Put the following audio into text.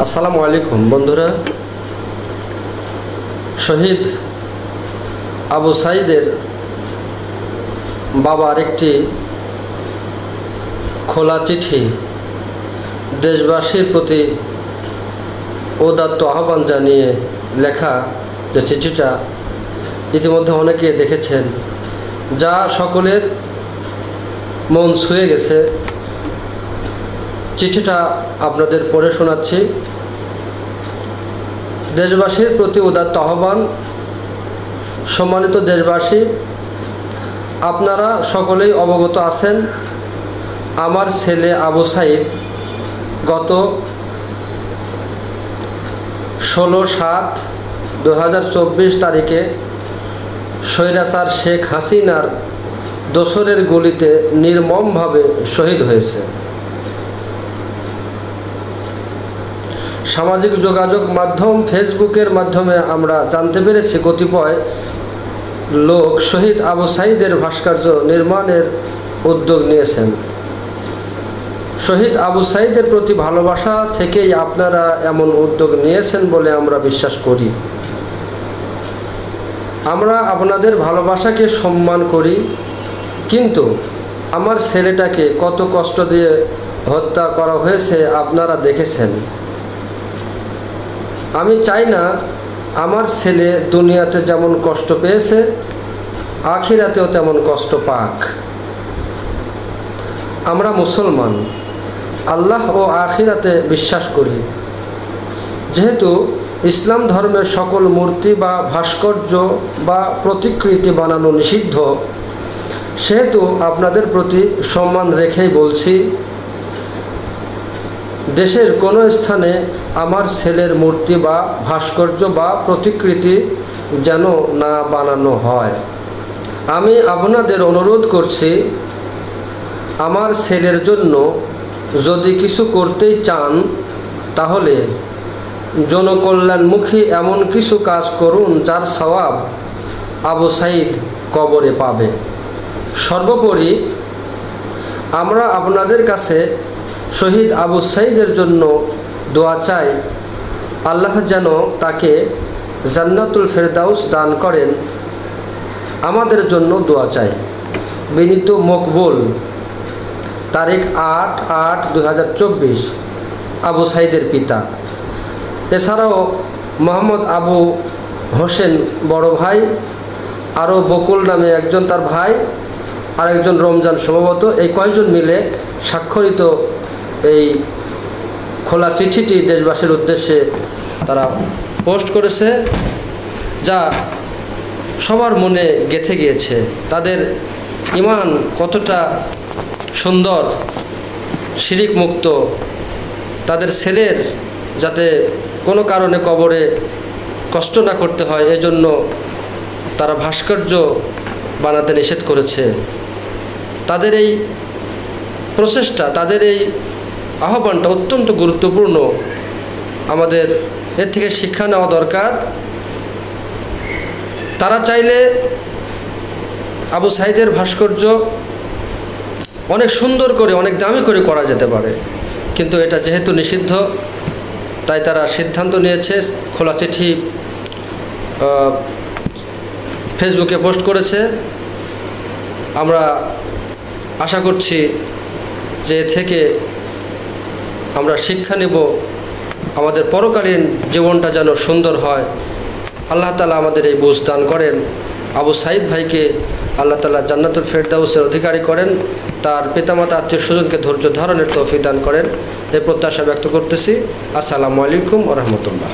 আসসালামু আলাইকুম বন্ধুরা। শহীদ আবু সাঈদের বাবার একটি খোলা চিঠি দেশবাসীর প্রতি উদাত্ত আহ্বান জানিয়ে লেখা যে চিঠিটা ইতিমধ্যে অনেকে দেখেছেন, যা সকলের মন ছুঁয়ে গেছে। চিঠিটা আপনাদের পড়ে শোনাচ্ছি। দেশবাসীর প্রতি উদাত্ত আহ্বান। সম্মানিত দেশবাসী, আপনারা সকলেই অবগত আছেন, আমার ছেলে আবু সাঈদ গত 16/7/2024 তারিখে স্বৈরাচার শেখ হাসিনার দোসরের গুলিতে নির্মমভাবে শহীদ হয়েছে। সামাজিক যোগাযোগ মাধ্যম ফেসবুকের মাধ্যমে আমরা জানতে পেরেছি, কতিপয় লোক শহীদ আবু সাঈদের ভাস্কর্য নির্মাণের উদ্যোগ নিয়েছেন। শহীদ আবু সাঈদের প্রতি ভালোবাসা থেকেই আপনারা এমন উদ্যোগ নিয়েছেন বলে আমরা বিশ্বাস করি। আমরা আপনাদের ভালোবাসাকে সম্মান করি, কিন্তু আমার ছেলেটাকে কত কষ্ট দিয়ে হত্যা করা হয়েছে আপনারা দেখেছেন। আমি চাই না আমার ছেলে দুনিয়াতে যেমন কষ্ট পেয়েছে আখিরাতেও তেমন কষ্ট পাক। আমরা মুসলমান, আল্লাহ ও আখিরাতে বিশ্বাস করি। যেহেতু ইসলাম ধর্মের সকল মূর্তি বা ভাস্কর্য বা প্রতিকৃতি বানানো নিষিদ্ধ, সেহেতু আপনাদের প্রতি সম্মান রেখেই বলছি, দেশের কোনো স্থানে আমার ছেলের মূর্তি বা ভাস্কর্য বা প্রতিকৃতি যেন না বানানো হয়। আমি আপনাদের অনুরোধ করছি, আমার ছেলের জন্য যদি কিছু করতেই চান তাহলে জনকল্যাণমুখী এমন কিছু কাজ করুন যার সওয়াব আবু সাঈদ কবরে পাবে। সর্বোপরি আমরা আপনাদের কাছে শহীদ আবু সাঈদের জন্য দোয়া চাই, আল্লাহ যেন তাকে জান্নাতুল ফেরদাউস দান করেন। আমাদের জন্য দোয়া চাই। বিনীত মকবুল। তারিখ 8/8/2024। আবু সাঈদের পিতা। এছাড়াও মোহাম্মদ আবু হোসেন বড় ভাই, আরও বকুল নামে একজন তার ভাই, আর একজন রমজান সম্ভবত, এই কয়েকজন মিলে স্বাক্ষরিত এই খোলা চিঠিটি দেশবাসীর উদ্দেশ্যে তারা পোস্ট করেছে, যা সবার মনে গেঁথে গিয়েছে। তাদের ঈমান কতটা সুন্দর, শিরিক মুক্ত, তাদের ছেলের যাতে কোনো কারণে কবরে কষ্ট না করতে হয় এজন্য তারা ভাস্কর্য বানাতে নিষেধ করেছে। তাদের এই প্রচেষ্টা, তাদের এই আহ্বানটা অত্যন্ত গুরুত্বপূর্ণ। আমাদের এর থেকে শিক্ষা নেওয়া দরকার। তারা চাইলে আবু সাঈদের ভাস্কর্য অনেক সুন্দর করে, অনেক দামি করে করা যেতে পারে, কিন্তু এটা যেহেতু নিষিদ্ধ, তাই তারা সিদ্ধান্ত নিয়েছে। খোলা চিঠি ফেসবুকে পোস্ট করেছে। আমরা আশা করছি যে থেকে আমরা শিক্ষা নেব, আমাদের পরকালীন জীবনটা যেন সুন্দর হয়। আল্লাহ তাআলা আমাদের এই বুঝ দান করেন। আবু সাঈদ ভাইকে আল্লাহ তাআলা জান্নাতুল ফেরদাউসের অধিকারী করেন, তার পিতামাতা আত্মীয় স্বজনকে ধৈর্য ধারণের তৌফিক দান করেন, এই প্রত্যাশা ব্যক্ত করতেছি। আসসালামু আলাইকুম ওয়া রাহমাতুল্লাহ।